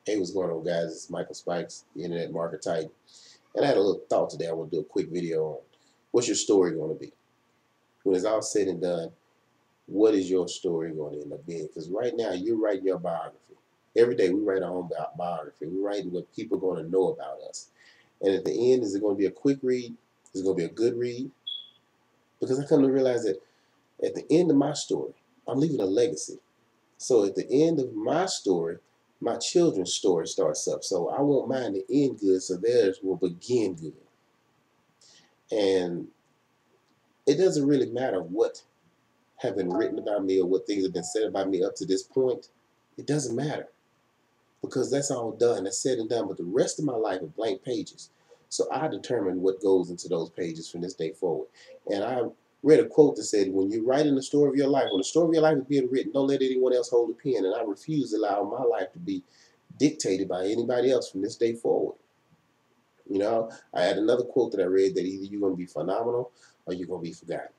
Hey, what's going on, guys? It's Michael Spikes, the Internet Market Titan. And I had a little thought today. I want to do a quick video on what's your story going to be? When it's all said and done, what is your story going to end up being? Because right now, you're writing your biography. Every day, we write our own biography. We're writing what people are going to know about us. And at the end, is it going to be a quick read? Is it going to be a good read? Because I come to realize that at the end of my story, I'm leaving a legacy. So at the end of my story, my children's story starts up. So I want mine to end good so theirs will begin good. And it doesn't really matter what have been written about me or what things have been said about me up to this point. It doesn't matter because that's all done. That's said and done. But the rest of my life are blank pages. So I determine what goes into those pages from this day forward. And I read a quote that said, when you're writing the story of your life, when the story of your life is being written, don't let anyone else hold the pen. And I refuse to allow my life to be dictated by anybody else from this day forward. You know, I had another quote that I read that either you're going to be phenomenal or you're going to be forgotten.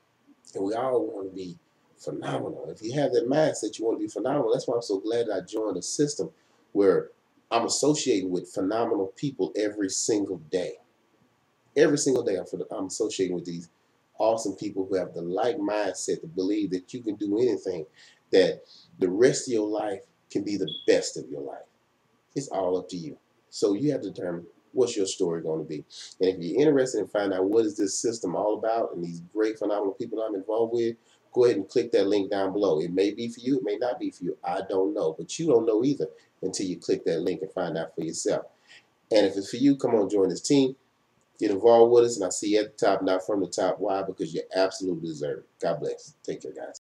And we all want to be phenomenal. If you have that mindset, you want to be phenomenal. That's why I'm so glad that I joined a system where I'm associating with phenomenal people every single day. Every single day, I'm associating with these awesome people who have the like mindset to believe that you can do anything, that the rest of your life can be the best of your life. It's all up to you. So you have to determine what's your story going to be. And if you're interested in finding out what is this system all about and these great, phenomenal people I'm involved with, go ahead and click that link down below. It may be for you, it may not be for you. I don't know. But you don't know either until you click that link and find out for yourself. And if it's for you, come on, join this team. Get involved with us, and I see you at the top, not from the top. Why? Because you absolutely deserve it. God bless. Take care, guys.